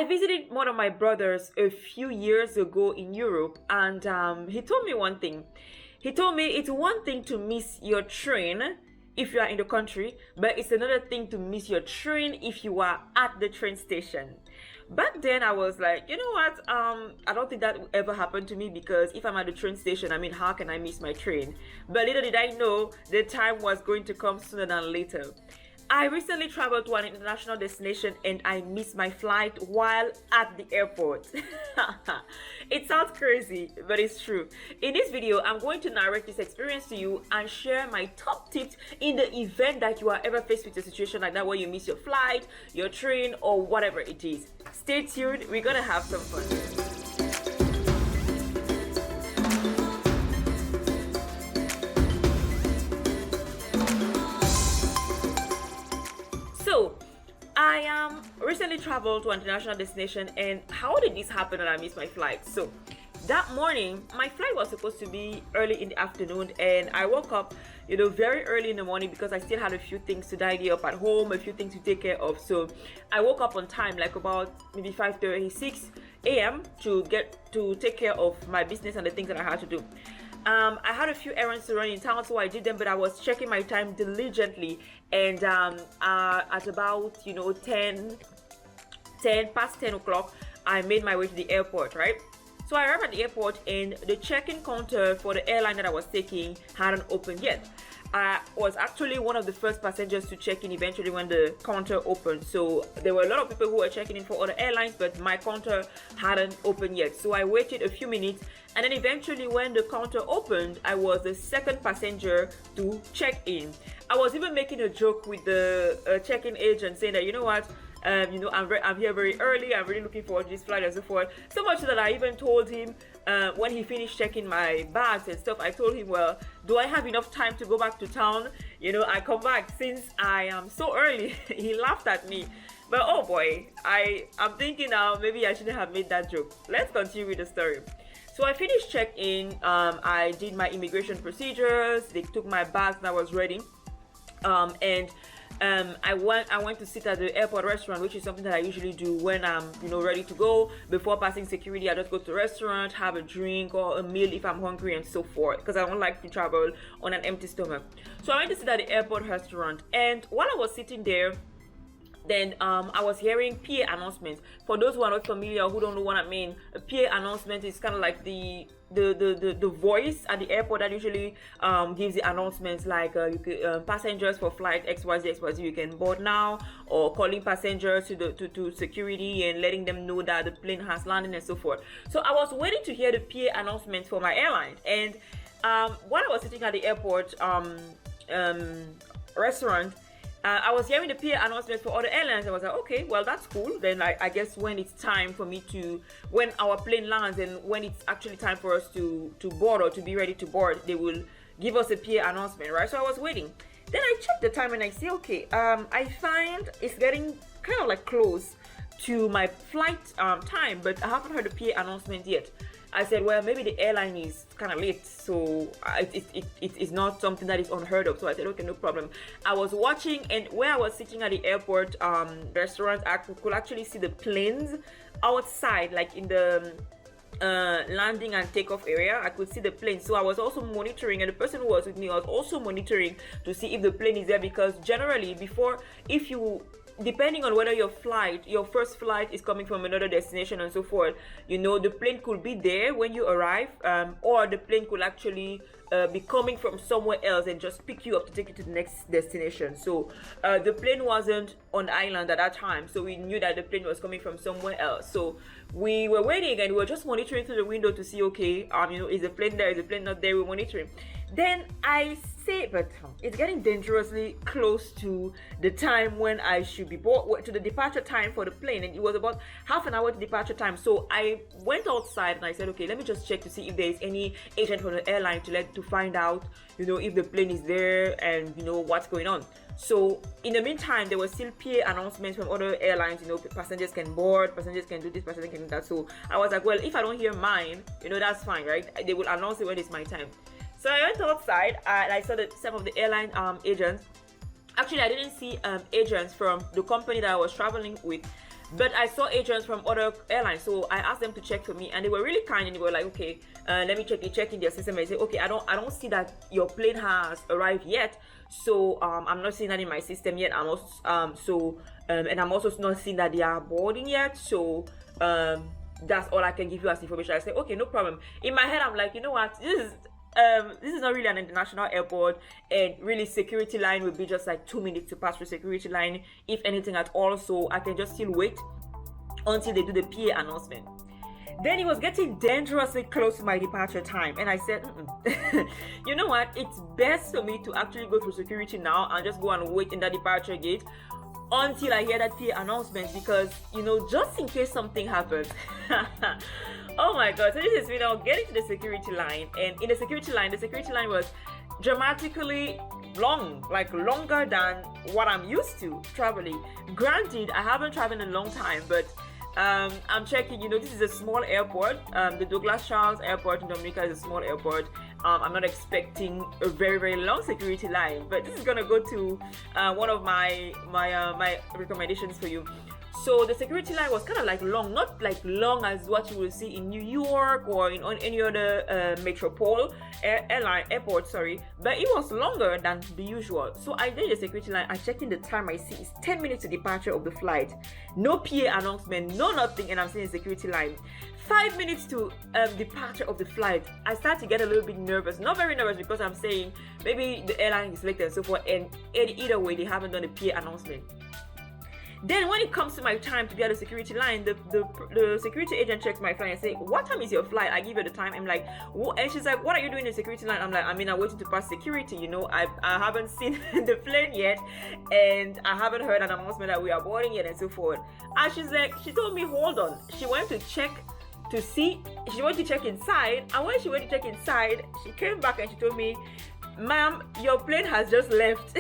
I visited one of my brothers a few years ago in Europe, and he told me one thing. He told me it's one thing to miss your train if you are in the country, but it's another thing to miss your train if you are at the train station. Back then, I was like, you know what? I don't think that will ever happen to me, because if I'm at the train station, I mean, how can I miss my train? But little did I know the time was going to come sooner than later. I recently traveled to an international destination and I missed my flight while at the airport. It sounds crazy, but it's true. In this video, I'm going to narrate this experience to you and share my top tips in the event that you are ever faced with a situation like that where you miss your flight, your train, or whatever it is. Stay tuned, we're gonna have some fun. So, I recently traveled to an international destination, and how did this happen that I missed my flight? So, that morning, my flight was supposed to be early in the afternoon, and I woke up, very early in the morning because I still had a few things to tidy up at home, a few things to take care of. So, I woke up on time, like about maybe 5:36 a.m. to take care of my business and the things that I had to do. I had a few errands to run in town, so I did them, but I was checking my time diligently, and at about 10 past 10 o'clock, I made my way to the airport, right? So I arrived at the airport, and the check-in counter for the airline that I was taking hadn't opened yet. I was actually one of the first passengers to check in eventually when the counter opened. So there were a lot of people who were checking in for other airlines, but my counter hadn't opened yet. So I waited a few minutes, and then eventually when the counter opened, I was the second passenger to check in. I was even making a joke with the check-in agent, saying that, you know what, I'm here very early, I'm really looking forward to this flight and so forth. So much so that I even told him, when he finished checking my bags and stuff, I told him, well, do I have enough time to go back to town? I come back since I am so early. He laughed at me. But oh boy, I'm thinking now, maybe I shouldn't have made that joke. Let's continue with the story. So I finished check-in, I did my immigration procedures, they took my bags and I was ready. I went to sit at the airport restaurant, which is something that I usually do when I'm ready to go. Before passing security, I just go to the restaurant, have a drink or a meal if I'm hungry and so forth, because I don't like to travel on an empty stomach. So I went to sit at the airport restaurant, and while I was sitting there, then I was hearing PA announcements. For those who are not familiar, who don't know what I mean, a PA announcement is kind of like the voice at the airport that usually gives the announcements, like passengers for flight XYZ, you can board now, or calling passengers to security and letting them know that the plane has landed and so forth. So I was waiting to hear the PA announcements for my airline, and while I was sitting at the airport restaurant, I was hearing the PA announcements for other airlines. I was like, okay, well, that's cool. Then I guess when it's time for me when our plane lands and when it's actually time for us to board or to be ready to board, they will give us a PA announcement, right? So I was waiting. Then I checked the time and I say, okay, I find it's getting kind of like close to my flight time, but I haven't heard the PA announcement yet. I said, well, maybe the airline is kind of late, so it's not something that is unheard of. So I said, okay, no problem. I was watching, and where I was sitting at the airport restaurant, I could actually see the planes outside, like in the landing and takeoff area. I could see the plane, so I was also monitoring, and the person who was with me was also monitoring to see if the plane is there, because generally depending on whether your first flight is coming from another destination and so forth, the plane could be there when you arrive, or the plane could actually be coming from somewhere else and just pick you up to take you to the next destination. So the plane wasn't on the island at that time, so we knew that the plane was coming from somewhere else. So we were waiting, and we were just monitoring through the window to see, okay, is the plane there, is the plane not there? We're monitoring. Then I say, but it's getting dangerously close to the time when I should be board, to the departure time for the plane, and it was about half an hour to departure time. So I went outside and I said, okay, let me just check to see if there is any agent from the airline to find out, if the plane is there and what's going on. So in the meantime, there were still PA announcements from other airlines, passengers can board, passengers can do this, passengers can do that. So I was like, well, if I don't hear mine, that's fine, right? They will announce it when it's my time. So I went outside and I saw that some of the airline agents. Actually, I didn't see agents from the company that I was traveling with. But I saw agents from other airlines, so I asked them to check for me, and they were really kind, and they were like, okay, let me check in their system. And I said, okay, I don't see that your plane has arrived yet, so I'm not seeing that in my system yet. I'm also and I'm also not seeing that they are boarding yet, so that's all I can give you as information. I said, okay, no problem. In my head, I'm like, you know what, this is not really an international airport, and really security line will be just like 2 minutes to pass through security line, if anything at all, so I can just still wait until they do the PA announcement. Then it was getting dangerously close to my departure time, and I said, you know what, it's best for me to actually go through security now and just go and wait in that departure gate until I hear that PA announcement, because, you know, just in case something happens. Oh my god, so this is me now getting to the security line, and in the security line was dramatically long, like longer than what I'm used to traveling. Granted, I haven't traveled in a long time, but I'm checking, you know, this is a small airport. The Douglas Charles Airport in Dominica is a small airport. I'm not expecting a very, very long security line, but this is gonna go to one of my recommendations for you. So the security line was kind of like long, not like long as what you will see in New York or in any other metropole airport, but it was longer than the usual. So I did the security line. I checked in the time. I see it's 10 minutes to departure of the flight. No PA announcement, no nothing, and I'm seeing the security line. 5 minutes to departure of the flight. I start to get a little bit nervous. Not very nervous, because I'm saying maybe the airline is late and so forth, and either way they haven't done a PA announcement. Then when it comes to my time to be at the security line, the security agent checks my flight and say, what time is your flight? I give her the time. I'm like, what? And she's like, what are you doing in the security line? I'm like, I'm waiting to pass security, you know. I haven't seen the plane yet, and I haven't heard an announcement that we are boarding yet and so forth. And she's like, she told me, hold on. She went to check to see, she went to check inside, and when she went to check inside, she came back and she told me, ma'am, your plane has just left.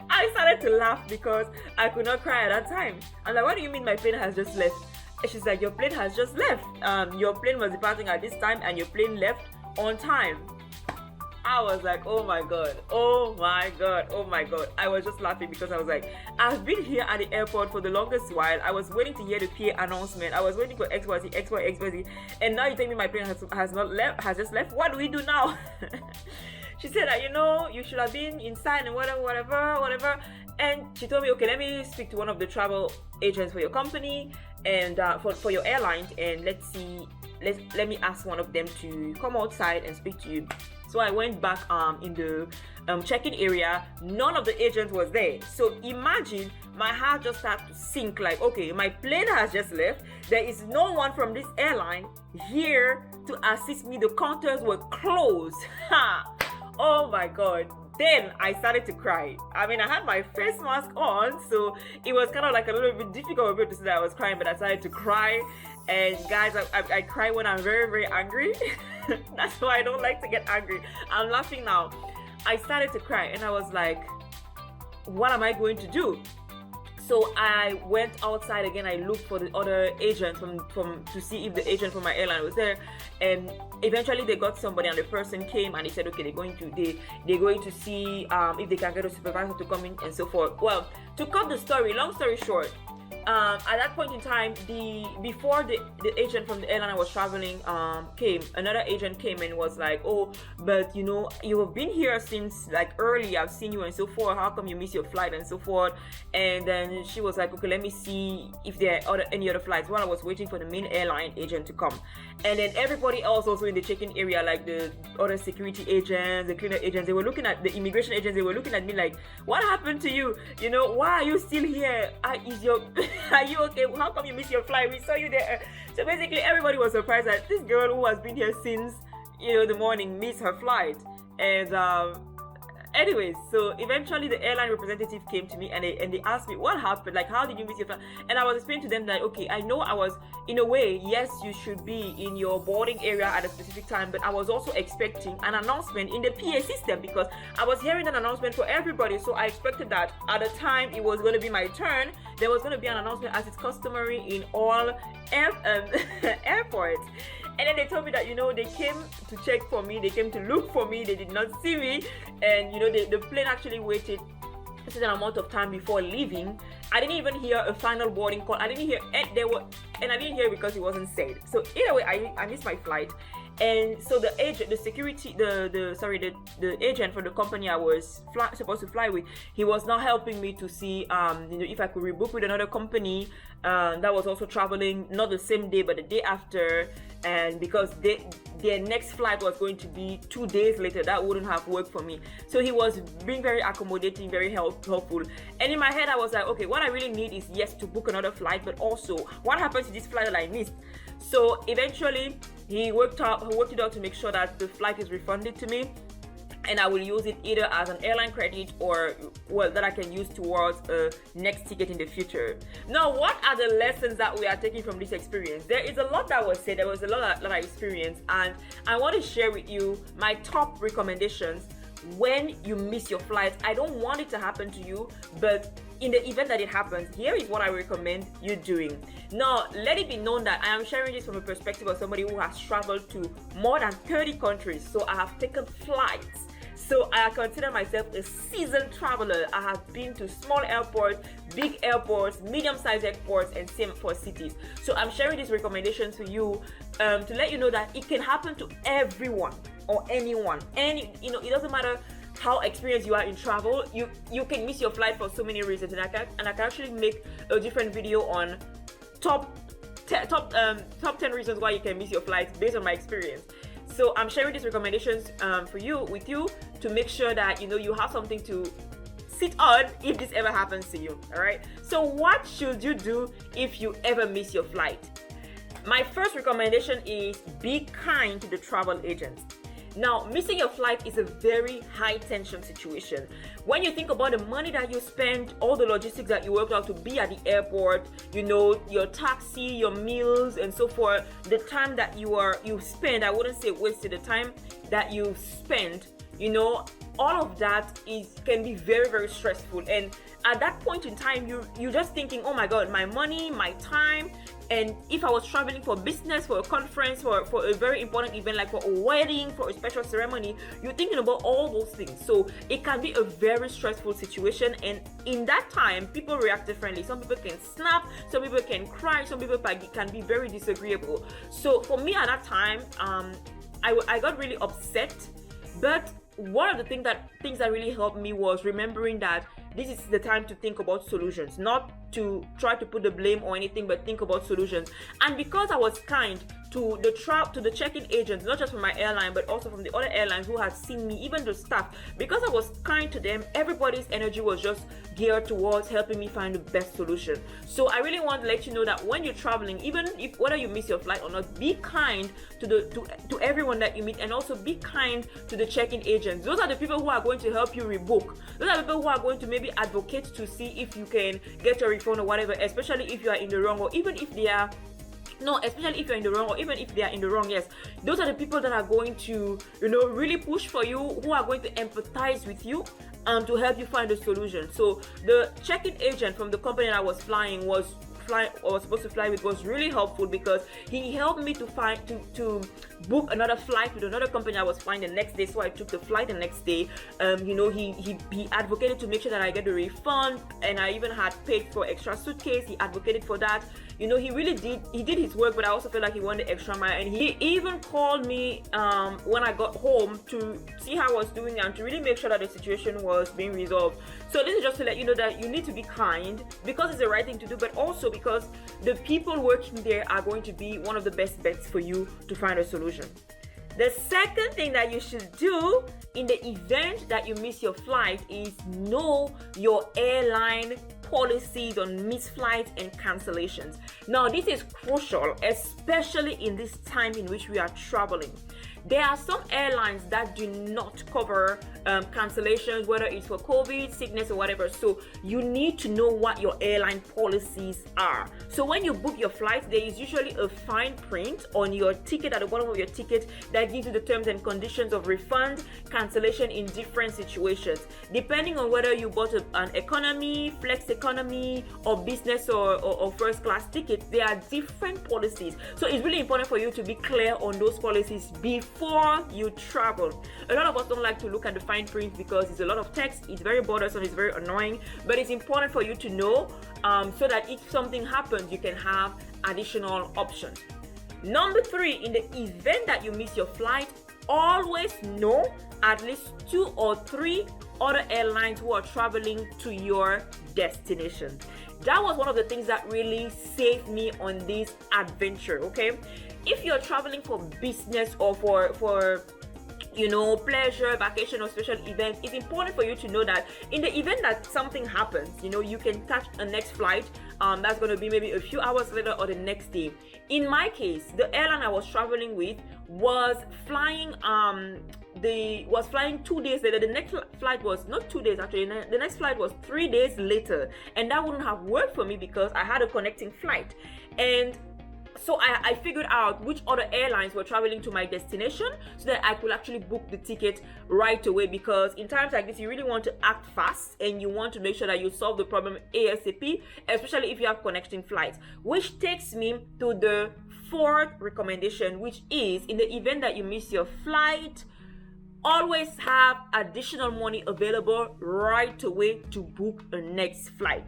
I started to laugh because I could not cry at that time. I'm like, what do you mean my plane has just left? And she's like, your plane has just left. Your plane was departing at this time and your plane left on time. I was like, oh my god, oh my god, oh my god. I was just laughing because I was like, I've been here at the airport for the longest while. I was waiting to hear the PA announcement. I was waiting for XYZ, and now you tell me my plane has just left. What do we do now? She said that, you know, you should have been inside and whatever. And she told me, okay, let me speak to one of the travel agents for your company and for your airlines, and let me ask one of them to come outside and speak to you. So I went back in the check-in area. None of the agents was there. So imagine, my heart just started to sink, like, okay, my plane has just left. There is no one from this airline here to assist me. The counters were closed. Oh my god. Then I started to cry. I mean, I had my face mask on, so it was kind of like a little bit difficult to see that I was crying, but I started to cry. And guys, I cry when I'm very, very angry. That's why I don't like to get angry. I'm laughing now. I started to cry and I was like, what am I going to do? So I went outside again. I looked for the other agent to see if the agent from my airline was there, and eventually they got somebody, and the person came and they said, okay, they're going to see if they can get a supervisor to come in and so forth. Well, to cut the story, long story short, at that point in time, before the agent from the airline I was traveling came, another agent came and was like, oh, but you know, you have been here since like early, I've seen you and so forth, how come you miss your flight and so forth. And then she was like, okay, let me see if there are any other flights, while I was waiting for the main airline agent to come. And then everybody else also in the check-in area, like the other security agents, the cleaner agents, they were looking at the immigration agents, they were looking at me like, what happened to you? You know, why are you still here? Are you okay? How come you missed your flight? We saw you there. So basically everybody was surprised that this girl who has been here since, you know, the morning missed her flight. And anyways, so eventually the airline representative came to me and they asked me, what happened? Like, how did you miss your flight? And I was explaining to them that, okay, I know I was, in a way, yes, you should be in your boarding area at a specific time, but I was also expecting an announcement in the PA system, because I was hearing an announcement for everybody. So I expected that at the time it was going to be my turn, there was going to be an announcement, as it's customary in all airports. And then they told me that, you know, they came to check for me, they came to look for me, they did not see me, and you know, the plane actually waited a certain amount of time before leaving. I didn't even hear a final boarding call. I didn't hear, and I didn't hear it because it wasn't said. So either way, I missed my flight. And so the agent, the security, the agent for the company I was supposed to fly with, he was now helping me to see, if I could rebook with another company that was also traveling, not the same day but the day after, and because their next flight was going to be 2 days later, that wouldn't have worked for me. So he was being very accommodating, very helpful. And in my head, I was like, okay, what I really need is, yes, to book another flight, but also what happens to this flight that I missed? So eventually, he worked it out to make sure that the flight is refunded to me, and I will use it either as an airline credit or, well, that I can use towards a next ticket in the future. Now, what are the lessons that we are taking from this experience? There is a lot that was said. There was a lot that I experienced, and I want to share with you my top recommendations when you miss your flight. I don't want it to happen to you, but in the event that it happens, here is what I recommend you doing. Now, let it be known that I am sharing this from a perspective of somebody who has traveled to more than 30 countries. So I have taken flights. So I consider myself a seasoned traveler. I have been to small airports, big airports, medium-sized airports, and same for cities. So I'm sharing these recommendations to you to let you know that it can happen to everyone or anyone. And it doesn't matter how experienced you are in travel. You can miss your flight for so many reasons, and I can actually make a different video on top 10 reasons why you can miss your flight based on my experience. So I'm sharing these recommendations with you to make sure that you have something to sit on if this ever happens to you. All right. So what should you do if you ever miss your flight? My first recommendation is be kind to the travel agent. Now, missing your flight is a very high tension situation. When you think about the money that you spend, all the logistics that you worked out to be at the airport, your taxi, your meals, and so forth, the time that you spend, I wouldn't say wasted, the time that you spend, all of that can be very, very stressful. And at that point in time, you're just thinking, oh my God, my money, my time. And if I was traveling for business, for a conference, for a very important event, like for a wedding, for a special ceremony, you're thinking about all those things. So it can be a very stressful situation. And in that time, people react differently. Some people can snap, some people can cry, some people can be very disagreeable. So for me at that time, I got really upset. But one of the things that really helped me was remembering that this is the time to think about solutions, not to try to put the blame or anything, but think about solutions. And because I was kind to the check-in agents, not just from my airline, but also from the other airlines who had seen me, even the staff, because I was kind to them, everybody's energy was just geared towards helping me find the best solution. So I really want to let you know that when you're traveling, even if whether you miss your flight or not, be kind to everyone that you meet, and also be kind to the check-in agents. Those are the people who are going to help you rebook. Those are the people who are going to maybe advocate to see if you can get a refund or whatever, especially if you are in the wrong, or even if they are especially if you're in the wrong, or even if they are in the wrong. Yes, those are the people that are going to really push for you, who are going to empathize with you to help you find a solution. So the check-in agent from the company that I was supposed to fly with was really helpful, because he helped me to book another flight with another company I was flying the next day. So I took the flight the next day. He advocated to make sure that I get the refund, and I even had paid for extra suitcase. He advocated for that. He really did his work, but I also felt like he wanted extra mile. And he even called me when I got home to see how I was doing and to really make sure that the situation was being resolved. So this is just to let you know that you need to be kind, because it's the right thing to do, but also because the people working there are going to be one of the best bets for you to find a solution. The second thing that you should do in the event that you miss your flight is know your airline policies on missed flights and cancellations. Now, this is crucial, especially in this time in which we are traveling. There are some airlines that do not cover cancellations, whether it's for COVID, sickness, or whatever. So you need to know what your airline policies are. So when you book your flight, there is usually a fine print on your ticket, at the bottom of your ticket, that gives you the terms and conditions of refund, cancellation in different situations. Depending on whether you bought an economy, flex economy, or business or first class ticket, there are different policies. So it's really important for you to be clear on those policies before before you travel. A lot of us don't like to look at the fine print because it's a lot of text, it's very bothersome, it's very annoying, but it's important for you to know so that if something happens, you can have additional options. Number 3, in the event that you miss your flight, always know at least 2 or 3 other airlines who are traveling to your destination. That was one of the things that really saved me on this adventure, okay? If you're traveling for business or for pleasure, vacation, or special events, it's important for you to know that in the event that something happens, you can catch a next flight that's going to be maybe a few hours later or the next day. In my case, the airline I was traveling with was flying 2 days later. The next flight was not 2 days actually. The next flight was 3 days later, and that wouldn't have worked for me because I had a connecting flight. And so I figured out which other airlines were traveling to my destination so that I could actually book the ticket right away, because in times like this, you really want to act fast and you want to make sure that you solve the problem ASAP, especially if you have connecting flights. Which takes me to the 4th recommendation, which is in the event that you miss your flight, always have additional money available right away to book a next flight.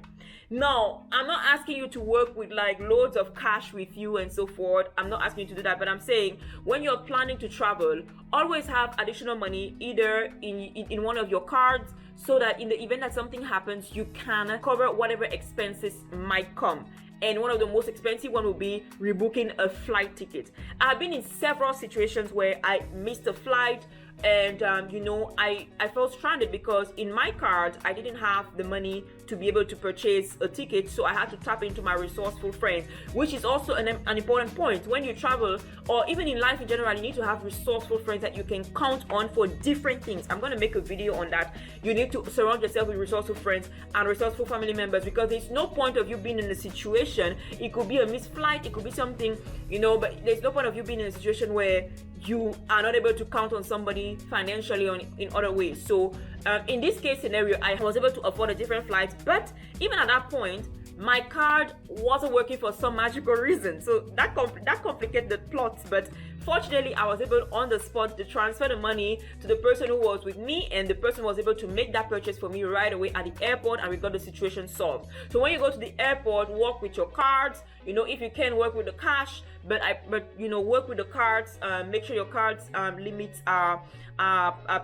Now, I'm not asking you to work with like loads of cash with you and so forth. I'm not asking you to do that, but I'm saying when you're planning to travel, always have additional money either in one of your cards, so that in the event that something happens, you can cover whatever expenses might come. And one of the most expensive one will be rebooking a flight ticket. I've been in several situations where I missed a flight, and I felt stranded because in my card I didn't have the money to be able to purchase a ticket, so I had to tap into my resourceful friends, which is also an important point. When you travel, or even in life in general, you need to have resourceful friends that you can count on for different things. I'm going to make a video on that. You need to surround yourself with resourceful friends and resourceful family members, because there's no point of you being in a situation. It could be a missed flight, it could be something, but there's no point of you being in a situation where you are not able to count on somebody financially or in other ways. So in this case scenario, I was able to afford a different flight, but even at that point, my card wasn't working for some magical reason. So that complicated the plot, but fortunately, I was able on the spot to transfer the money to the person who was with me, and the person was able to make that purchase for me right away at the airport, and we got the situation solved. So when you go to the airport, work with your cards. If you can, work with the cash, but work with the cards. Make sure your cards limits are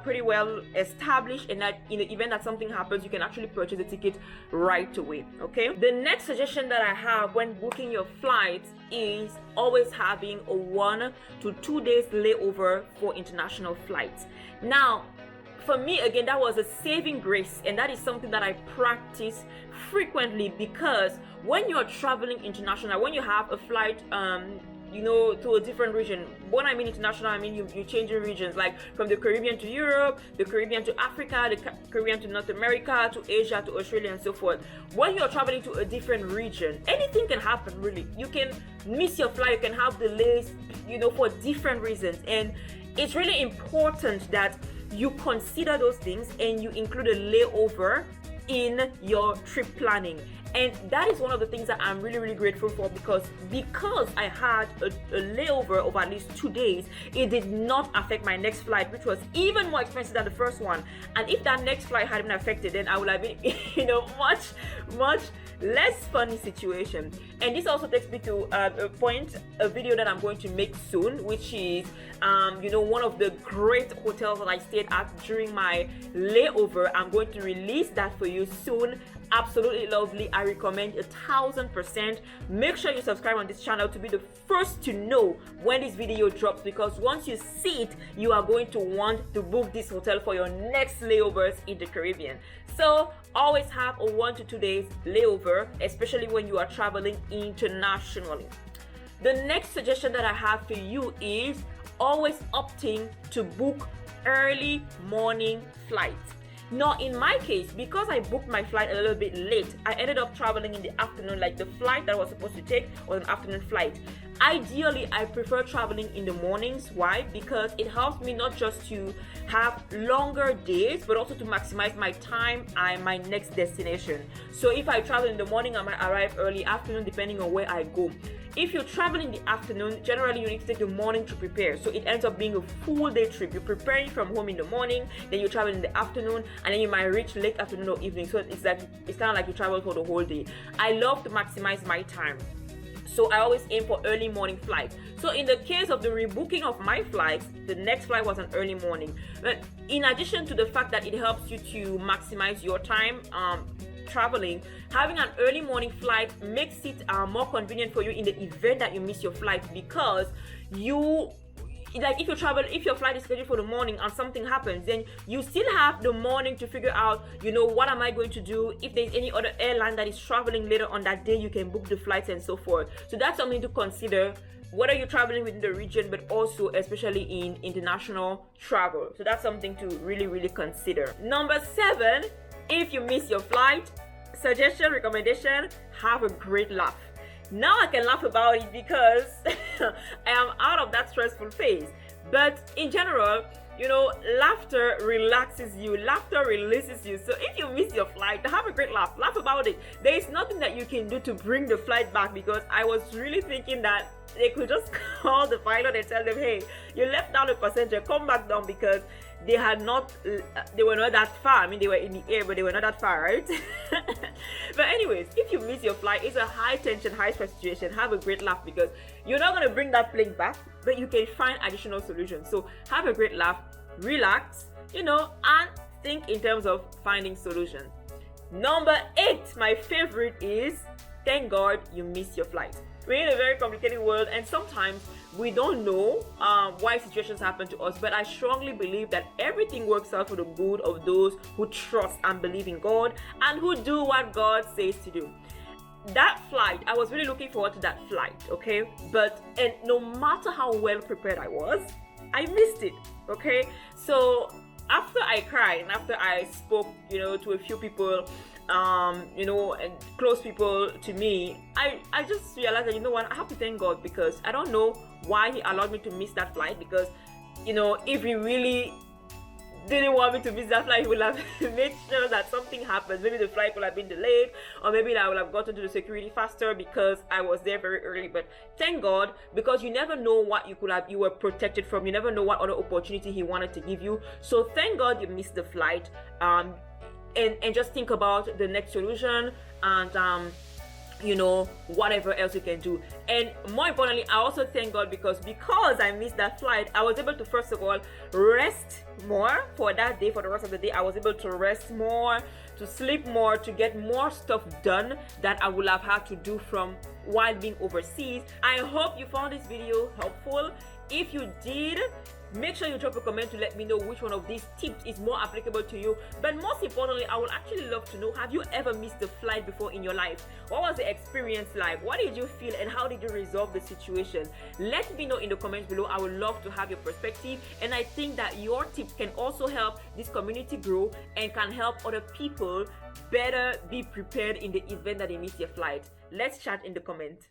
pretty well established, and that in the event that something happens, you can actually purchase a ticket right away. Okay. The next suggestion that I have when booking your flight is always having a 1 to 2 days layover for international flights. Now, for me, again, that was a saving grace, and that is something that I practice frequently, because when you're traveling international, when you have a flight to a different region. When I mean international, I mean you changing regions, like from the Caribbean to Europe, the Caribbean to Africa, the Caribbean to North America, to Asia, to Australia, and so forth. When you're traveling to a different region, anything can happen, really. You can miss your flight, you can have delays, for different reasons. And it's really important that you consider those things and you include a layover in your trip planning. And that is one of the things that I'm really, really grateful for, because I had a layover of at least 2 days, it did not affect my next flight, which was even more expensive than the first one. And if that next flight had been affected, then I would have been in a much less funny situation. And this also takes me to a video that I'm going to make soon, which is one of the great hotels that I stayed at during my layover. I'm going to release that for you soon. Absolutely lovely. I recommend 1000%. Make sure you subscribe on this channel to be the first to know when this video drops, because once you see it, you are going to want to book this hotel for your next layovers in the Caribbean. So always have a 1 to 2 days layover, especially when you are traveling internationally. The next suggestion that I have for you is always opting to book early morning flights. Now, in my case, because I booked my flight a little bit late, I ended up traveling in the afternoon. Like, the flight that I was supposed to take was an afternoon flight. Ideally, I prefer traveling in the mornings. Why? Because it helps me not just to have longer days, but also to maximize my time and my next destination. So if I travel in the morning, I might arrive early afternoon, depending on where I go. If you travel in the afternoon, generally you need to take the morning to prepare. So it ends up being a full day trip. You're preparing from home in the morning, then you travel in the afternoon, and then you might reach late afternoon or evening. So it's kind of like you travel for the whole day. I love to maximize my time. So I always aim for early morning flight. So in the case of the rebooking of my flights, the next flight was an early morning. But in addition to the fact that it helps you to maximize your time traveling, having an early morning flight makes it more convenient for you in the event that you miss your flight, because if your flight is scheduled for the morning and something happens, then you still have the morning to figure out, what am I going to do? If there's any other airline that is traveling later on that day, you can book the flights and so forth. So that's something to consider, whether you're traveling within the region, but also especially in international travel. So that's something to really, really consider. Number 7, if you miss your flight, suggestion, recommendation, have a great laugh. Now I can laugh about it because I am out of that stressful phase. But in general, laughter relaxes you, laughter releases you. So if you miss your flight, have a great laugh about it. There is nothing that you can do to bring the flight back, because I was really thinking that they could just call the pilot and tell them, hey, you left down a passenger, come back down, because they were not that far. I mean, they were in the air, but they were not that far, right? But anyways, if you miss your flight, it's a high tension, high stress situation. Have a great laugh, because you're not going to bring that plane back, but you can find additional solutions. So have a great laugh, relax, and think in terms of finding solutions. Number 8, my favorite, is thank God you missed your flight. We're in a very complicated world, and sometimes we don't know why situations happen to us, but I strongly believe that everything works out for the good of those who trust and believe in God and who do what God says to do. That flight, I was really looking forward to that flight, okay? And no matter how well prepared I was, I missed it, okay? So after I cried and after I spoke, to a few people, and close people to me, I just realized that, I have to thank God, because I don't know why He allowed me to miss that flight, because, if He really didn't want me to miss that flight, He would have made sure that something happens. Maybe the flight would have been delayed, or maybe I would have gotten to the security faster because I was there very early. But thank God, because you never know what you were protected from. You never know what other opportunity He wanted to give you. So thank God you missed the flight. And just think about the next solution, and whatever else you can do. And more importantly, I also thank God because I missed that flight, I was able to, first of all, rest more for that day. For the rest of the day, I was able to rest more, to sleep more, to get more stuff done that I would have had to do from while being overseas. I hope you found this video helpful. If you did, make sure you drop a comment to let me know which one of these tips is more applicable to you. But most importantly, I would actually love to know, have you ever missed a flight before in your life? What was the experience like? What did you feel, and how did you resolve the situation? Let me know in the comments below. I would love to have your perspective, and I think that your tips can also help this community grow and can help other people better be prepared in the event that they miss their flight. Let's chat in the comments.